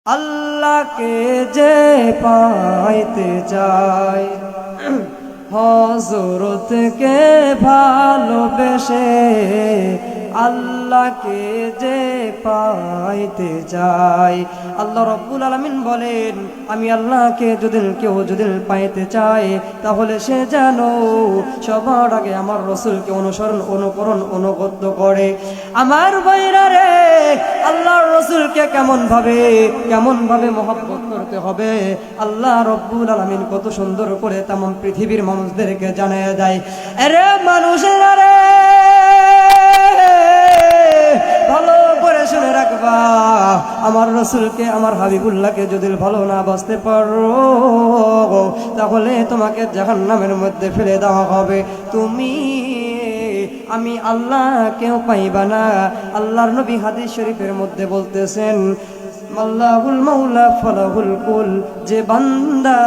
আল্লাহকে যে পাইতে চায় হযরতকে ভালোবেসে আল্লাহকে যে পাইতে চায়। আল্লাহ রাব্বুল আলামিন বলেন, আমি আল্লাহকে যদি কেউ পাইতে চায় তাহলে সে যেন সবার আগে আমার রাসূলকে অনুসরণ অনুকরণ অনুগত করে। আমার ভাইরা রে, আল্লাহর রাসূলকে কেমন ভাবে মহব্বত করতে হবে আল্লাহ রাব্বুল আলামিন কত সুন্দর করে तमाम পৃথিবীর মানুষদেরকে জানিয়ে দেয়। আরে মানুষেরা রে, ভালো করে শুনে রাখবা, আমার রাসূলকে আমার হাবিবুল্লাহকে যদি ভালো না বাসতে পারো তাহলে তোমাকে জাহান্নামের মধ্যে ফেলে দেওয়া হবে। তুমি আমি আল্লাহ কেউ পাইবা না। আল্লাহর নবী হাদিস শরীফের মধ্যে বলতেছেন, আল্লাহুল মাওলা ফালাহুল কুল, যে বান্দা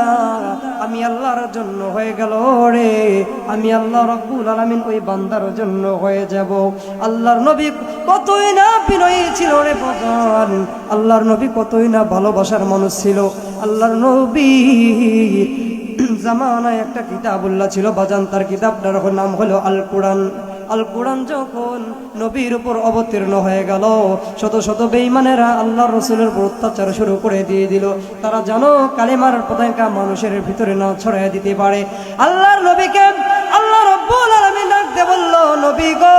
আমি আল্লাহর জন্য হয়ে গেল রে, আমি আল্লাহ রাব্বুল আলামিন ওই বান্দার জন্য হয়ে যাব। আল্লাহর নবী কতই না বিনয়ী ছিল রে বাজান, আল্লাহর নবী কতই না ভালোবাসার মানুষ ছিল। আল্লাহর নবী জামানায় একটা কিতাবুল্লাহ ছিল বাজান, তার কিতাবটার নাম হলো আল কোরআন। আল কোরআন যখন নবীর উপর অবতীর্ণ হয়ে গেল, শত শত বেঈমানেরা আল্লাহর রাসূলের উপর অত্যাচার শুরু করে দিয়ে দিল। তারা জানো কালেমার পতাকা মানুষের ভিতরে না ছড়াইয়া দিতে পারে। আল্লাহর নবীকে আল্লাহ রাব্বুল আলামিন ডাকতে বলল, নবী গো,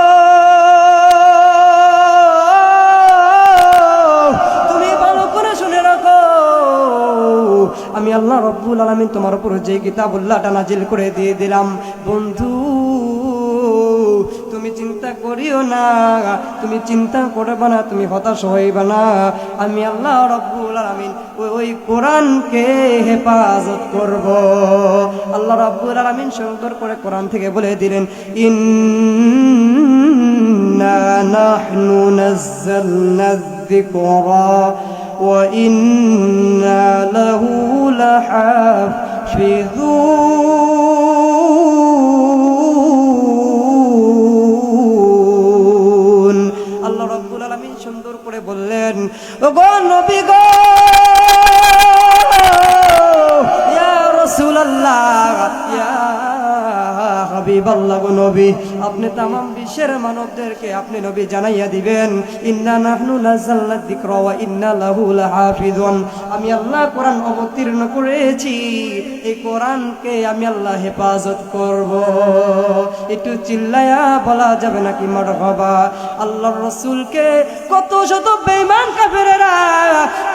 তুমি ভালো করে শুনে রাখো, আমি আল্লাহ রাব্বুল আলামিন তোমার উপর যে কিতাবুল্লাহটা নাজিল করে দিয়ে দিলাম, বন্ধু তুমি চিন্তা করিও না, তুমি চিন্তা করবে না, তুমি হতাশ হইবে না। আমি আল্লাহ রাব্বুল আলামিন ওই কোরআনকে হেফাজত করব। আল্লাহ রাব্বুল আলামিন সুন্দর করে কোরআন থেকে বলে দিলেন, ইন্না নাহনু নাযালনা যিকরা ওয়া ইন্না লাহু লাহাফিজুন। আল্লাহ রাব্বুল আলামিন সুন্দর করে বললেন, ওগো নবী গো, ইয়া রাসূলুল্লাহ, ইয়া হাবিবাল্লাহ গো নবী, আপনি तमाम বিশ্বের মানবদেরকে আপনি নবী জানাইয়া দিবেন, ইন্না নাহনু নাযালনা যিকরা ওয়া ইন্না লাহু লাহাফিজুন। আমি আল্লাহ কোরআন অবতীর্ণ করেছি, এই কোরআনকে আমি আল্লাহ হেফাজত করব। একটু চিল্লায়া বলা যাবে নাকি মারহাবা? আল্লাহর রাসূলকে কত শত বেঈমান কাফেরেরা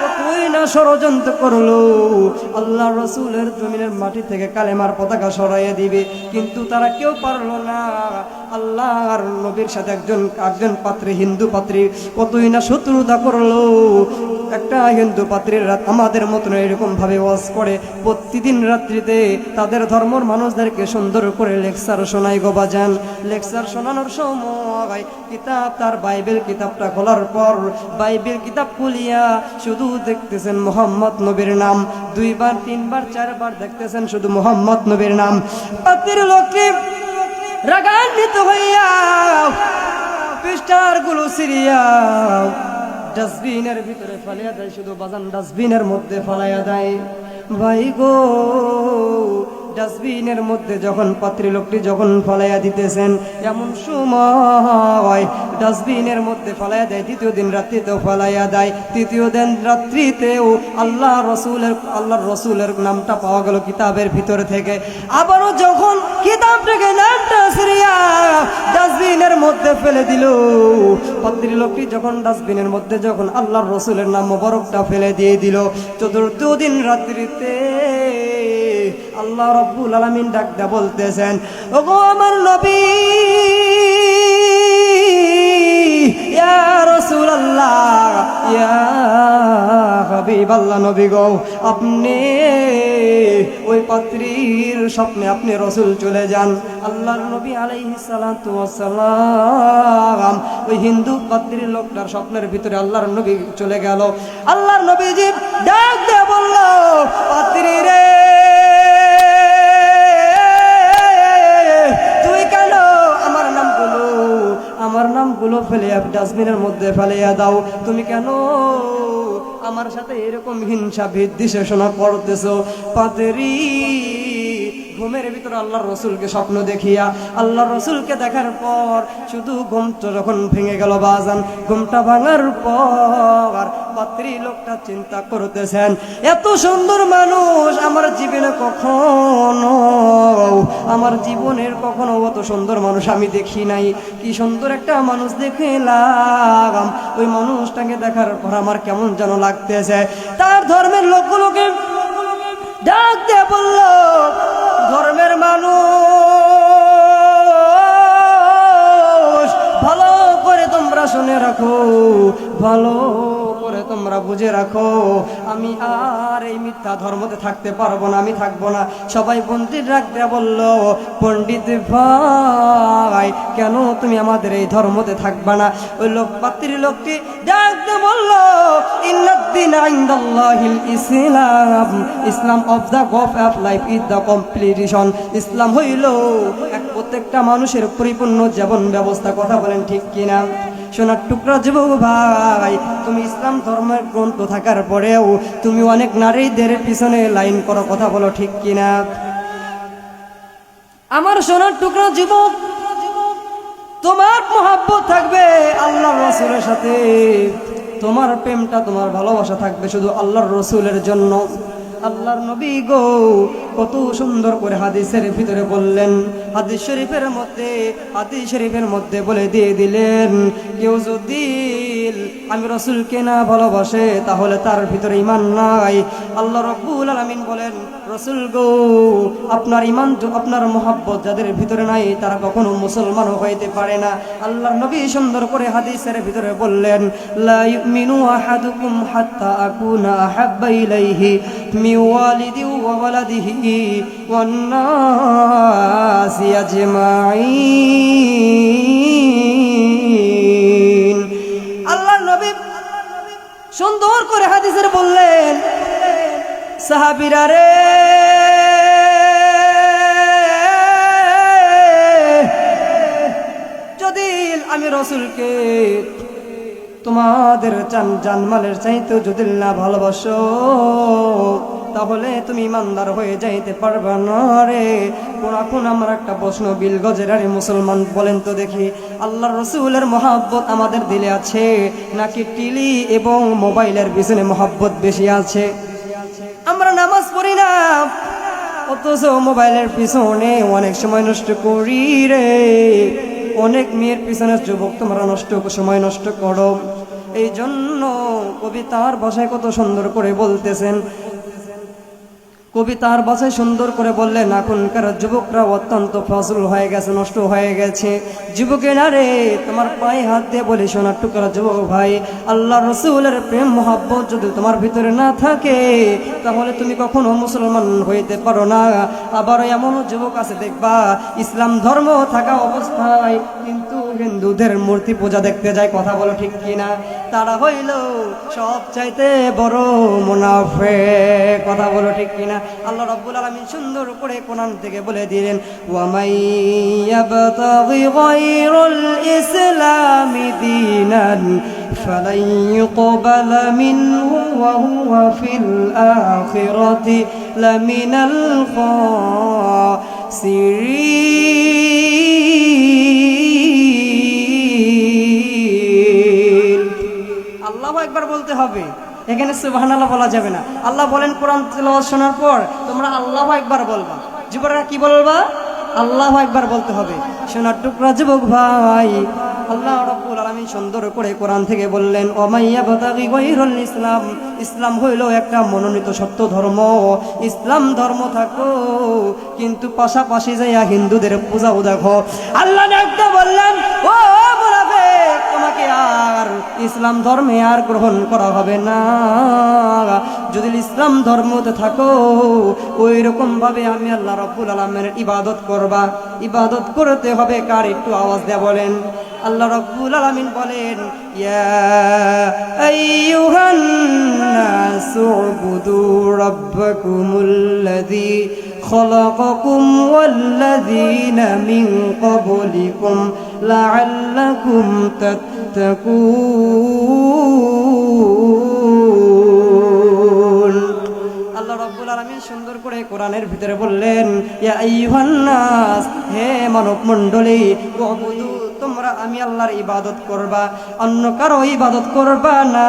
কতই না ষড়যন্ত্র করলো আল্লাহর রাসূলের জমিনের মাটি থেকে কালেমার পতাকা সরাইয়া দিবে, কিন্তু তারা কেউ পারলো না। আল্লাহর নবীর সাথে একজন পাত্রী, হিন্দু পাত্রী কতই না শত্রুতা করলো। একটা হিন্দু পাত্রীর রাত আমাদের মতন এরকম ভাবে ওয়াজ করে, প্রতিদিন রাত্রিতে তাদের ধর্মর মানুষদেরকে সুন্দর করে লেকচার শোনায় গো বাজান। লেকচার শোনানোর সময় কিতাব, তার বাইবেল কিতাবটা খোলার পর বাইবেল কিতাব খুলিয়া শুধু দেখতেছেন মুহাম্মদ নবীর নাম, 2 বার 3 বার 4 বার দেখতেছেন শুধু মুহাম্মদ নবীর নাম। পাত্রীর লোকটি রাগান্বিত হইয়া পৃষ্ঠার গুলো সিরিয়া ডাস্টবিনের ভিতরে ফালাইয়া দেয়, শুধু বাজান ডাস্টবিনের মধ্যে ফালাইয়া দেয়। ভাই গো, ডাস্টবিনের মধ্যে যখন পাত্রী লোকটি যখন ফালাইয়া দিতেছেন, এমন সময় ডাস্টবিনের মধ্যে ফালাইয়া দেয়। দ্বিতীয় দিন রাত্রিতেও ফালাইয়া দেয়, তৃতীয় দিন রাত্রিতেও আল্লাহর রসুলের নামটা পাওয়া গেল কিতাবের ভিতর থেকে। আবারও যখন কিতাব থেকে নামটা সরিয়া ডাস্টবিনের মধ্যে ফেলে দিল, পাত্রী লোকটি যখন ডাস্টবিনের মধ্যে যখন আল্লাহর রসুলের নাম মোবারকটা ফেলে দিয়ে দিল, চতুর্থ দিন রাত্রিতে আল্লাহ রাব্বুল আলামিন ডাকতে বলতেছেন, ওগো আমার নবী, ইয়া রাসূলুল্লাহ, ইয়া হাবিবাল্লাহ, নবী গো, আপনি ওই পাত্রীর স্বপ্নে আপনি রাসূল চলে যান। আল্লাহর নবী আলাইহিস সালাতু ওয়াস সালাম ওই হিন্দু পাত্রীর লোকটার স্বপ্নের ভিতরে আল্লাহর নবী চলে গেল। আল্লাহর নবীজি ডাক দিয়ে বলল, পাত্রী রে, আমার নামগুলো ফেলে ডাস্টবিনের মধ্যে ফেলিয়া দাও। তুমি কেন আমার সাথে এরকম হিংসা বিদ্বেষণা করতেছো? পাদ্রী ঘুমের ভিতরে আল্লাহর রসুলকে স্বপ্ন দেখিয়া, আল্লাহর রসুলকে দেখার পর শুধু ঘুমটা যখন ভেঙে গেল বাজান, ঘুমটা ভাঙার পর পাত্রী লোকটা চিন্তা করতেছেন, এত সুন্দর মানুষ আমার জীবনে কখনো অত সুন্দর মানুষ আমি দেখি নাই। কি সুন্দর একটা মানুষ দেখলাম, ওই মানুষটাকে দেখার পর আমার কেমন যেন লাগতেছে। তার ধর্মের লোকগুলোকে ডাক দিয়ে বলল, ধর্মের মানুষ ভালো করে তোমরা শুনে রাখো, ভালো করে তোমরা বুঝে রাখো, আমি আর এই মিথ্যা ধর্মতে থাকতে পারবো না, আমি থাকবো না। সবাই পণ্ডিত ডাক দিয়ে বলল, পণ্ডিত ভাই কেন তুমি আমাদের এই ধর্মতে থাকবা না? ওই লোক পাত্রী লোকটি ডাক দিয়ে বলল, ইন্নাদ-দীনা ইনদাল্লাহিল ইসলাম, Islam of the goal of life is the completion. ইসলাম হইল এক প্রত্যেকটা মানুষের পরিপূর্ণ জীবন ব্যবস্থা। কথা বলেন ঠিক কিনা? সোনার টুকরা যুবক ভাই, তুমি ইসলাম ধর্মের গ্রন্থ থাকার পরেও তুমি অনেক নারীদের পিছনে লাইন করো। কথা বলো ঠিক কিনা? আমার সোনার টুকরা যুবক, তোমার মহব্বত থাকবে আল্লাহর রাসূলের সাথে, তোমার প্রেমটা তোমার ভালোবাসা থাকবে শুধু আল্লাহর রাসূলের জন্য। আল্লাহর নবী গো কত সুন্দর করে হাদিসের ভিতরে বললেন, হাদিস শরীফের মধ্যে বলে দিয়ে দিলেন, কেউ যদি আমি রাসূলকে না ভালোবাসে তাহলে তার ভিতরে ঈমান নাই। আল্লাহ রাব্বুল আলামিন বলেন, রাসূল গো আপনার ঈমান, আপনার মহব্বত যাদের ভিতরে নাই তারা কখনো মুসলমান হইতে পারে না। আল্লাহর নবী সুন্দর করে হাদিসের ভিতরে বললেন, লা ইউমিনু আহাদুকুম হাত্তা আকুনা আহাব্বা ইলাইহি মিন ওয়ালিদি ওয়া ওয়ালাদিহি ওয়ান নাসি আজমাইন। আল্লাহর নবী সুন্দর করে হাদিসের বললেন, সাহাবীরা রে, যদি আমি রাসূলকে তোমাদের জানমালের চাইতেও যদি না ভালোবাসো তাহলে তুমি ইমানদার হয়ে যাইতে পারবে না রে। এখন আমার একটা প্রশ্ন, বিল গজের আরে মুসলমান বলেন তো দেখি, আল্লাহর রাসূলের মহব্বত আমাদের দিলে আছে নাকি টিলি এবং মোবাইলের পিছনে মহব্বত বেশি আছে? আমরা নামাজ পড়ি না অথচ মোবাইলের পিছনে অনেক সময় নষ্ট করি রে। অনেক মেয়ের পিছনে যুবক তোমরা সময় নষ্ট করো। এই জন্য কবিতার ভাষায় কত সুন্দর করে বলতেছেন, কবিতার ভাষায় সুন্দর করে বললেন, এখনকার যুবকরা অত্যন্ত ফজল হয়ে গেছে, নষ্ট হয়ে গেছে। যুবকেরা রে, তোমার পায়ে হাত দিয়ে বলি সোনার টুকরা যুবক ভাই, আল্লাহ রাসূলের প্রেম মহব্বত যদি তোমার ভিতরে না থাকে তাহলে তুমি কখনো মুসলমান হইতে পারো না। আবার এমনও যুবক আছে দেখবা ইসলাম ধর্ম থাকা অবস্থায় কিন্তু হিন্দুদের মূর্তি পূজা দেখতে যায়। কথা বলো ঠিক কিনা? তারা হইল সব চাইতে বড় মুনাফিক। কথা বলো ঠিক কিনা? আল্লাহ রাব্বুল আলামিন সুন্দর করে কোরআন থেকে বলে দিলেন, ওয়া মাইয়াবতাগি গায়রাল ইসলামি দীনান ফালান ইউকবালা মিনহু ওয়া হুয়া ফিল আখিরাতি লামিনাল খাসিরিন। আল্লাহু আকবার বলতে হবে, এখানে সুবহানাল্লাহ বলা যাবে না। আল্লাহ বলেন কোরআন তেলাওয়াত শোনার পর তোমরা আল্লাহু আকবার বলবা। যুবকরা কি বলবা? আল্লাহু আকবার বলতে হবে। সোনার টুকরা যুবক ভাই, আল্লাহ রাব্বুল আলামিন সুন্দর করে কোরআন থেকে বললেন, ওয়া মাইয়াবতাগি গায়রাল ইসলাম, ইসলাম হইল একটা মনোনীত সত্য ধর্ম। ইসলাম ধর্ম থাকো কিন্তু পাশাপাশি যাইয়া হিন্দুদের পূজাও দেখো। আল্লাহ ডাকতে বললেন, ও মুনাফিক, তোমাকে আর ইসলাম ধর্মে আর গ্রহণ করা হবে না। যদি ইসলাম ধর্মতে থাকো ওই রকম ভাবে আমি আল্লাহ রাব্বুল আলামিনের ইবাদত করবা। ইবাদত করতে হবে কার? একটু আওয়াজ দিয়ে বলেন। আল্লাহ রাব্বুল আলামিন বলেন, ইয়া আইয়ুহান নাসু উবুদু রাব্বাকুমুল্লাযী খালাকাকুম ওয়াল্লাযীনা মিন ক্বাবলিকুম লাআল্লাকুম তাত্তাকুন। করে কোরআনের ভিতরে বললেন, ইয়া আইয়ুহান নাস, হে মানব মণ্ডলী, উবুদু, তোমরা আমি আল্লাহর ইবাদত করবা, অন্য কারো ইবাদত করবা না,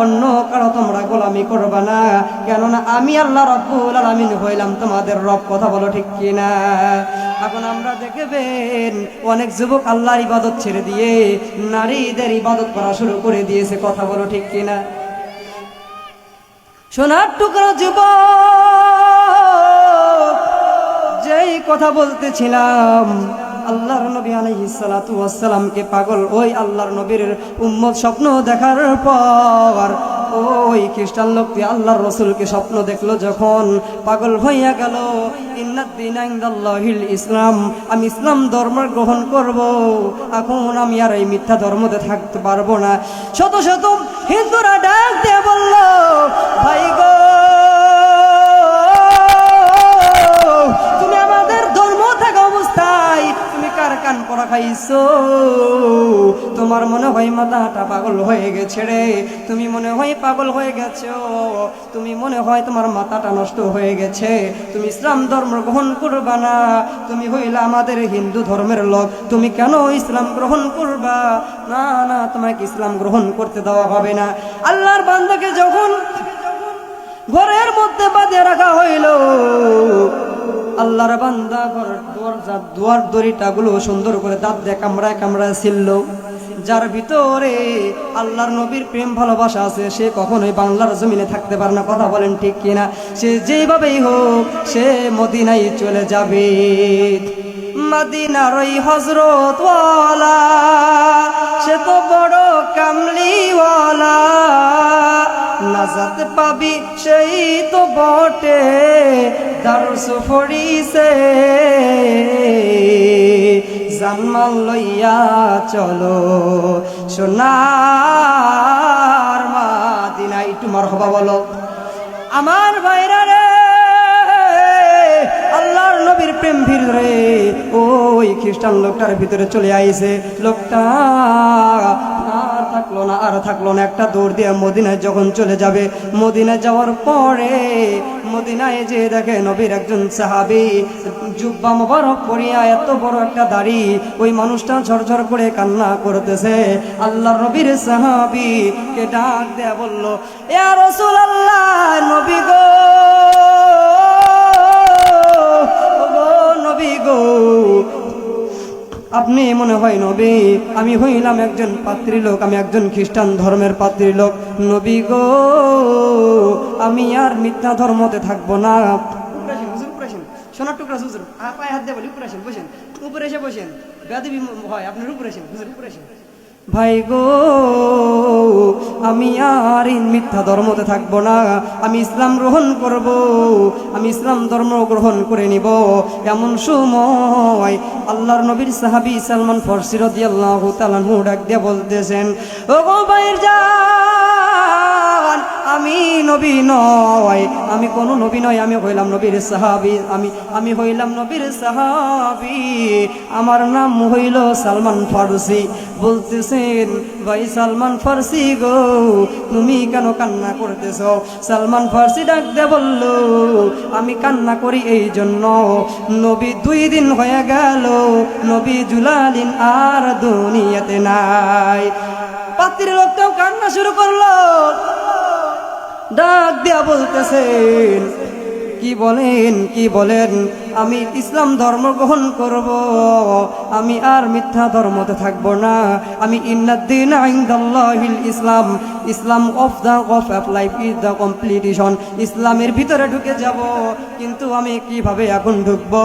অন্য কারো তোমরা গোলামি করবা না, কেননা আমি আল্লাহ রব্বুল আলামিন হইলাম তোমাদের রব। কথা বলো ঠিক কিনা? এখন আমরা দেখবেন অনেক যুবক আল্লাহর ইবাদত ছেড়ে দিয়ে নারীদের ইবাদত করা শুরু করে দিয়েছে। কথা বলো ঠিক কিনা? সোনার টুকরা যুবক, যেই কথা বলতেছিলাম, আল্লাহর নবী আলাইহিস সালাতু ওয়াস সালামকে পাগল ওই আল্লাহর নবীর উম্মত স্বপ্ন দেখার পর ওই খ্রিস্টান লোকটি আল্লাহর রাসূলকে স্বপ্ন দেখলো, যখন পাগল হইয়া গেল। ইন্নাদ-দীনা ইনদাল্লাহিল ইসলাম, আমি ইসলাম ধর্ম গ্রহণ করব, এখন আমি আর এই মিথ্যা ধর্মতে থাকতে পারবো না। শত শত হিন্দুরা ডাক দিয়ে বলল, ভাই গো, তুমি আমাদের ধর্ম থাকা অবস্থায় তুমি কার কান পড়া খাইছো? তোমার মনে হয় মাথাটা পাগল হয়ে গেছে রে, তুমি মনে হয় পাগল হয়ে গেছো, তুমি মনে হয় তোমার মাথাটা নষ্ট হয়ে গেছে, তুমি ইসলাম ধর্ম গ্রহণ করবা না, তুমি হইলা আমাদের হিন্দু ধর্মের লোক, তুমি কেন ইসলাম গ্রহণ করবা? না না, তোমাকে ইসলাম গ্রহণ করতে দেওয়া হবে না। আল্লাহর বান্দাকে যখন ঘরের মধ্যে বাঁধে রাখা হইল, আল্লাহর বান্দা দুয়ার দড়িটাগুলো সুন্দর করে দাঁত দিয়ে কামড়ায় কামড়ায় ছিল। যার ভিতরে আল্লাহর নবীর প্রেম ভালোবাসা আছে, সে কখনোই বাংলার জমিনে থাকতে পারে না। কথা বলেন ঠিক কিনা? সে যেভাবেই হোক সে মদিনায় চলে যাবে। মদিনার ওই হযরত ওয়ালা, সে তো বড় কামলিওয়ালা, নাজাত পাবি সেই তো বটে, দারুস পড়িছে, জানমাল লইয়া চলো সোনার মদিনায়। একটু মারহাবা বলো আমার ভাইরা রে, আল্লাহর নবীর প্রেম ভিড় রে। ওই খ্রিস্টান লোকটার ভিতরে চলে আইছে, লোকটা আর থাকলো না, একটা দৌড় দিয়ে মদিনায় যখন চলে যাবে, মদিনায় যাওয়ার পরে মদিনায় যে দেখে নবীর একজন সাহাবী জুব্বা মোবারক পরিয়া এত বড় একটা দাড়ি, ওই মানুষটা ঝরঝর করে কান্না করতেছে। আল্লাহর নবীর সাহাবী কে ডাক দেয়া বলল, ইয়া রাসূলুল্লাহ, নবী গো, নবী গো, আপনি মনে হয় নবী, আমি হইলাম একজন পাত্রী লোক, আমি একজন খ্রিস্টান ধর্মের পাত্রী লোক। নবী গো, আমি আর মিথ্যা ধর্মতে থাকবো না। সোনার টুকরা হুজুর, পায়ে হাত দিয়ে বলি, উপরে আসেন, বসেন, উপরে এসে বসেন, বেয়াদবি হয় আপনার, উপরে আসেন হুজুর, উপরে আসেন। ভাই গো, আমি আর মিথ্যা ধর্মতে থাকবো না, আমি ইসলাম গ্রহণ করব, আমি ইসলাম ধর্ম গ্রহণ করে নিব। এমন সময় আল্লাহর নবীর সাহাবী সালমান ফারসি রাদিয়াল্লাহু তাআলা আনহু ডাক দিয়ে বলতেছেন, ও গো ভাইয়ের জান, আমি নবী নয়, আমি কোনো নবী নয়, আমি হইলাম নবীর সাহাবী, আমি হইলাম নবীর সাহাবী, আমার নাম হইল সালমান ফারসি। বলতেছেন, ভাই সালমান ফারসি গো, তুমি কেন কান্না করতেছ? সালমান ফারসি ডাক দিয়ে বলল, আমি কান্না করি এই জন্য, নবী 2 দিন হয়ে গেল, নবী জুলালিন আর দুনিয়াতে নাই। পাত্রীর লোকটাও কান্না শুরু করলো, ডাক দিয়া বলতেছেন, কি বলেন, আমি ইসলাম ধর্ম গ্রহণ করব, আমি আর মিথ্যা ধর্মতে থাকব না, আমি ইন্নাদ-দীনা ইনদাল্লাহিল ইসলাম, Islam of life is the completion, ইসলামের ভিতরে ঢুকে যাব। কিন্তু আমি কিভাবে এখন ঢুকবো?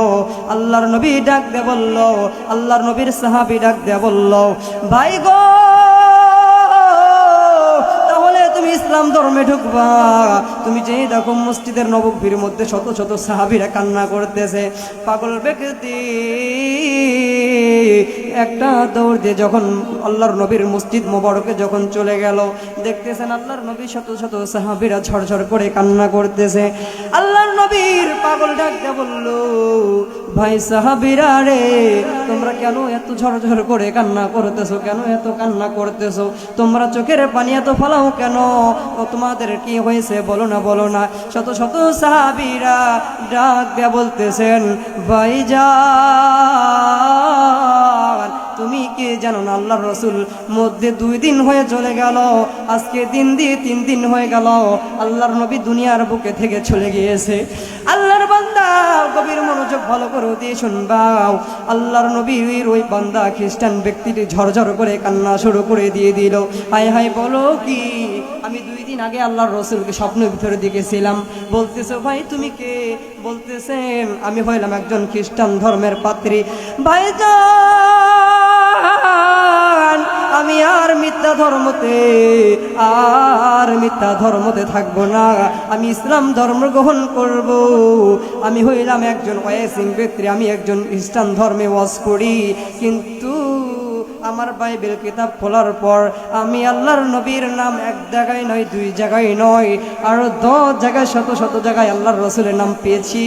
আল্লাহর নবী ডাক দিয়ে বলল, আল্লাহর নবীর সাহাবী ডাক দিয়ে বলল, ভাই গো, তুমি ইসলাম ধর্মে ঢুকবা, তুমি যেই দেখো মসজিদের নববীর মধ্যে শত শত সাহাবীরা কান্না করতেছে, পাগল ব্যক্তি একটা দৌড় দিয়ে যখন আল্লাহর নবীর মসজিদ মোবারকে যখন চলে গেল, দেখতেছেন আল্লাহর নবী শত শত সাহাবীরা ঝরঝর করে কান্না করতেছে। আল্লাহর সাহাবীর পাগল ডাক দিয়ে বলল, ভাই সাহাবীরা রে, তোমরা কেন এত ঝরঝর করে কান্না করতেছো? কেন এত কান্না করতেছো? তোমরা চোখের পানি এত ফলাও কেন? ও তোমাদের কি হয়েছে বলো না, বলো না। শত শত সাহাবীরা ডাক দিয়ে বলতেছেন, ভাইজান তুমি কি জানো না, আল্লাহর রাসূল মধ্যে 2 দিন হয়ে চলে গেল, আজকে দিন দিয়ে 3 দিন হয়ে গেল, আল্লাহর নবী দুনিয়ার বুকে থেকে চলে গিয়েছে। আল্লাহর বান্দা গভীর মনোযোগ ভালো করে দিয়ে শুনবাও। আল্লাহর নবীর ওই বান্দা খ্রিস্টান ব্যক্তিটি ঝরঝর করে কান্না শুরু করে দিয়ে দিল। হায় হায় বলো কি, আমি 2 দিন আগে আল্লাহর রাসূলকে স্বপ্নের ভিতরে দেখেছিলাম। বলতেছে ভাই তুমি কে? বলতেছেন আমি হইলাম একজন খ্রিস্টান ধর্মের পাত্রী। ভাইজান আমি আর মিথ্যা ধর্মতে থাকবো না, আমি ইসলাম ধর্ম গ্রহণ করব। আমি হইলাম একজন ওয়াইসিং ব্যক্তি, আমি একজন খ্রিস্টান ধর্মে ওয়াজ করি, কিন্তু আমার বাইবেল কিতাব খোলার পর আমি আল্লাহর নবীর নাম 1 জায়গায় নয়, 2 জায়গায় নয়, আরো 10 জায়গায়, শত শত জায়গায় আল্লাহর রাসূলের নাম পেয়েছি।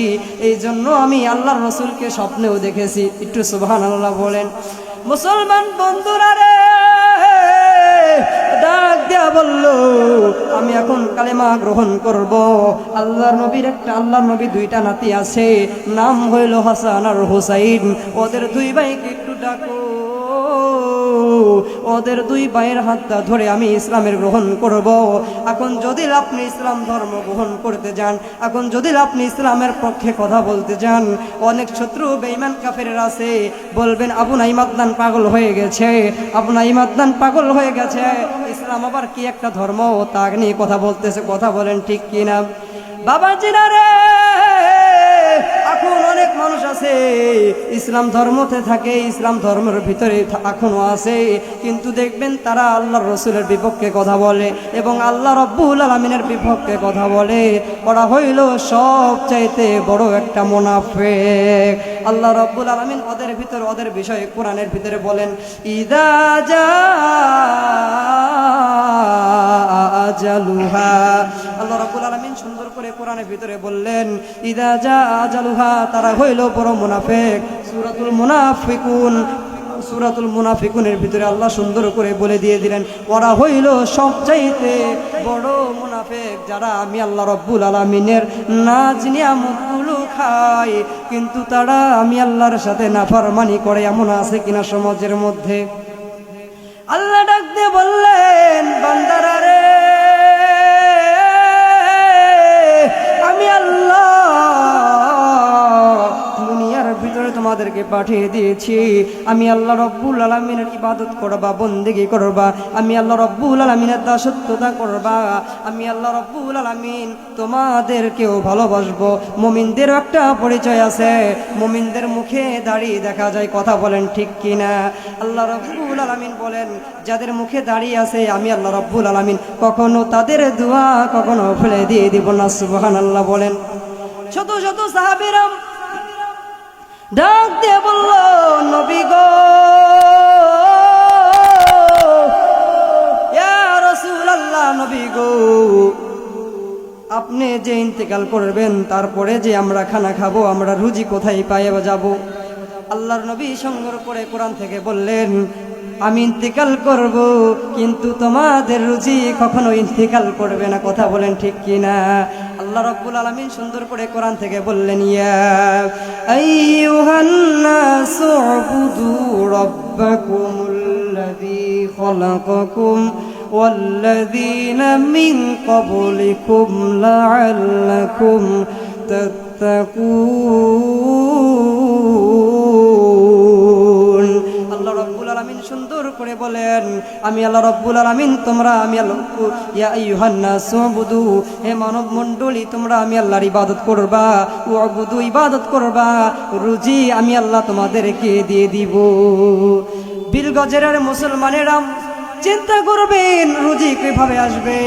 এই জন্য আমি আল্লাহর রাসূলকে স্বপ্নেও দেখেছি। একটু সুবহানাল্লাহ বলেন। মুসলমান বন্ধুরা রে, ডাক দিয়া বলল, আমি এখন কালেমা গ্রহণ করব। আল্লাহর নবীর 2টা নাতি আছে, নাম হইল হাসান আর হুসাইন। ওদের 2 ভাইকে একটু ডাকো, ওদের 2 ভাইয়ের হাতটা ধরে আমি ইসলামের গ্রহণ করব। এখন যদি আপনি ইসলাম ধর্ম গ্রহণ করতে যান, এখন যদি আপনি ইসলামের পক্ষে কথা বলতে যান, অনেক শত্রু বেঈমান কাফেররা আছে, বলবেন আবু নাঈম আদনান পাগল হয়ে গেছে, আবু নাঈম আদনান পাগল হয়ে গেছে, ইসলাম আবার কি একটা ধর্ম, তা নিয়ে কথা বলতেছে। কথা বলেন ঠিক কিনা বাবাজিরা রে? এখন অনেক মানুষ আছে ইসলাম ধর্মতে থাকে, ইসলাম ধর্মের ভিতরে এখনো আছে, কিন্তু দেখবেন তারা আল্লাহর রাসূলের বিপক্ষে কথা বলে এবং আল্লাহ রাব্বুল আলামিনের বিপক্ষে কথা বলে। ওরা হইল সবচাইতে বড় একটা মুনাফিক। আল্লাহ রাব্বুল আলামিন ওদের বিষয়ে কোরআনের ভিতরে বলেন, ইদা আজালুহা। আল্লাহ রাব্বুল আলামিন সুন্দর করে কোরআনের ভিতরে বললেন, ইদা জা আজালুহা, তারা হইল বড় মুনাফিক। সূরাতুল মুনাফিকুনের ভিতরে আল্লাহ সুন্দর করে বলে দিয়ে দিলেন, ওরা হইল সবচাইতে বড় মুনাফিক, যারা আমি আল্লাহ রাব্বুল আলামিনের নাজ নিয়ামতগুলো খায়, কিন্তু তারা আমি আল্লাহর সাথে নাফরমানি করে। এমন আছে কিনা সমাজের মধ্যে? আল্লাহ ডাক দিয়ে বললেন, বান্দারা রে, আমি আল্লাহ দুনিয়ার ভিতরে তোমাদেরকে পাঠিয়ে দিয়েছি। আমি আল্লাহ রাব্বুল আলামিনের ইবাদত করবা, বন্দেগী করবা, আমি আল্লাহ রাব্বুল আলামিনের দাসত্বতা করবা, আমি আল্লাহ রাব্বুল আলামিন তোমাদেরকেও ভালোবাসবো। মুমিনদেরও একটা পরিচয় আছে, মুমিনদের মুখে দাড়ি দেখা যায়। কথা বলেন ঠিক কিনা? আল্লাহ রাব্বুল আলামিন বলেন, যাদের মুখে দাড়ি আছে আমি আল্লাহ রাব্বুল আলামিন কখনো তাদের দোয়া কখনো ফেলে দিয়ে দিব না। সুবহানাল্লাহ বলেন। শত শত সাহাবীরা ডাক দিয়ে বলল, নবী গো, ইয়া রাসূলুল্লাহ, নবী গো, আপনি যে ইন্তেকাল করবেন, তারপরে যে আমরা খানা খাবো, আমরা রুজি কোথায় পাইবা যাব? আল্লাহর নবী সংগ্রহ করে কোরআন থেকে বললেন, আমি ইন্তেকাল করব, কিন্তু তোমাদের রুজি কখনো ইন্তেকাল করবে না। কথা বলেন ঠিক কিনা? আল্লাহ রাব্বুল আলামিন সুন্দর করে কোরআন থেকে বললেন, ইয়া আইয়ুহান নাসু উবুদু রাব্বাকুমুল্লাযী খালাকাকুম ওয়াল্লাযীনা মিন ক্বাবলিকুম লাআল্লাকুম তাত্তাকুন। আল্লাহ রাব্বুল আলামিন সুন্দর করে বলেন, আমি আল্লাহ রাব্বুল আলামিন আমি আল্লাহ, ইয়া আইয়ুহান নাসু উবুদু, হে মানব মণ্ডলী, তোমরা আমি আল্লাহর ইবাদত করবা, উবুদু, ইবাদত করবা, রুজি আমি আল্লাহ তোমাদেরকে দিয়ে দিব। বিলগজের মুসলমানেরা চিন্তা করবেন রুজি কিভাবে আসবে।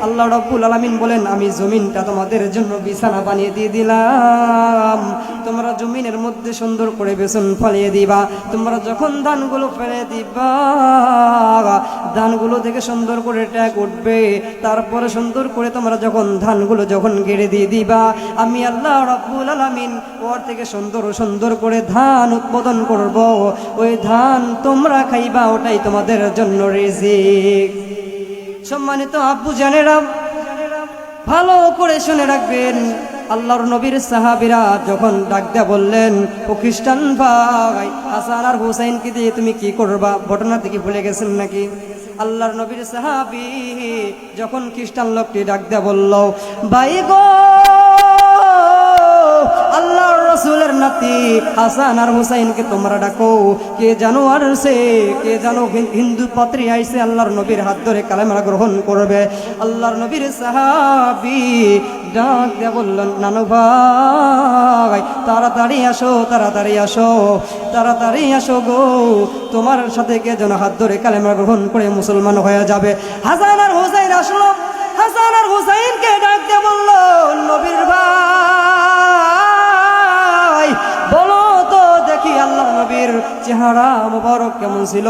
আল্লাহ রাব্বুল আলামিন বলেন, আমি জমিনটা তোমাদের জন্য বিছানা বানিয়ে দিয়ে দিলাম, তোমরা জমিনের মধ্যে সুন্দর করে বেসন ফলিয়ে দিবা। তোমরা যখন ধানগুলো ফেলে দিবা, ধানগুলো থেকে সুন্দর করে ট্যাগ উঠবে। তারপরে সুন্দর করে তোমরা যখন ধানগুলো যখন গেড়ে দিয়ে দিবা, আমি আল্লাহ রাব্বুল আলামিন ওর থেকে সুন্দর সুন্দর করে ধান উৎপাদন করব। ওই ধান তোমরা খাইবা, ওটাই তোমাদের জন্য রিজিক। সম্মানিত আব্বু জানেরা, ভালো করে শুনে রাখবেন, আল্লাহর নবীর সাহাবীরা যখন ডাক দেয়া বললেন, ও খ্রিস্টান ভাই, হাসান আর হুসাইনকে দিয়ে তুমি কি করবা? ঘটনা থেকে ভুলে গেছেন নাকি? আল্লাহর নবীর সাহাবী যখন খ্রিস্টান লোকটি ডাক দেয়া বলল, ভাই গো, আল্লাহর রাসূলের নাতি হাসান আর হুসাইনকে তোমরা ডাকো। কে জানো আসছে, কে জানো হিন্দু পাত্রী আইছে, আল্লাহর নবীর হাত ধরে কালেমা গ্রহণ করবে। আল্লাহর নবীর সাহাবী ডাক দিয়ে বললেন, নানু ভাই, তাড়াতাড়ি আসো, তাড়াতাড়ি আসো, তাড়াতাড়ি আসো গো, তোমার সাথে কে যেন হাত ধরে কালেমা গ্রহণ করে মুসলমান হয়ে যাবে। হাসান আর হুসাইন আসলো। হাসান আর হুসাইনকে ডাক দিয়ে বলল, নবীর ভাই, বলো তো দেখি আল্লাহর নবীর চেহারা মুবারক কেমন ছিল?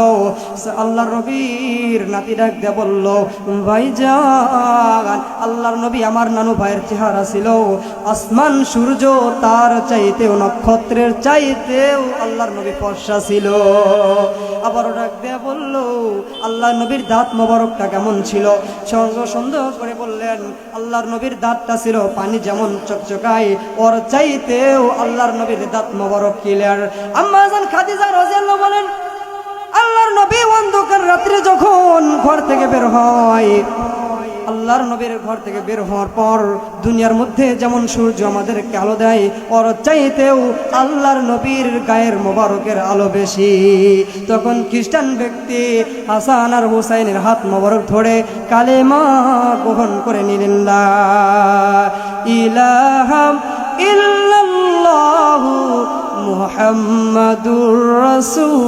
আল্লাহর নবীর নাতি ডাক দিয়ে বলল, ভাইজান, আল্লাহর নবী আমার নানু ভাইয়ের চেহারা ছিল আসমান সূর্য তার চাইতেও, নক্ষত্রের চাইতেও আল্লাহর নবী ফর্সা ছিল। আবারও ডাক দিয়ে বলল, আল্লাহর নবীর দাঁত মোবারকটা কেমন ছিল? সঙ্গে সুন্দর করে বললেন, আল্লাহর নবীর দাঁতটা ছিল পানি যেমন চকচকায়, ওর চাইতেও আল্লাহর নবীর দাঁত মোবারক ক্লিয়ার। আম্মা জান খাদিজা রাদিয়াল্লাহু বলেন, আল্লাহর নবী অন্ধকার রাত্রে যখন ঘর থেকে বের হয়, আল্লাহর নবীর ঘর থেকে বের হওয়ার পর দুনিয়ার মধ্যে যেমন সূর্য আমাদেরকে আলো দেয়, ওর চাইতেও আল্লাহর নবীর গায়ের মোবারকের আলো বেশি। তখন খ্রিস্টান ব্যক্তি হাসান আর হুসাইনের হাত মোবারক ধরে কালেমা গ্রহণ করে নিলেন, লা ইলাহা ইল্লাল্লাহু মুহাম্মাদুর রাসূলুল্লাহ।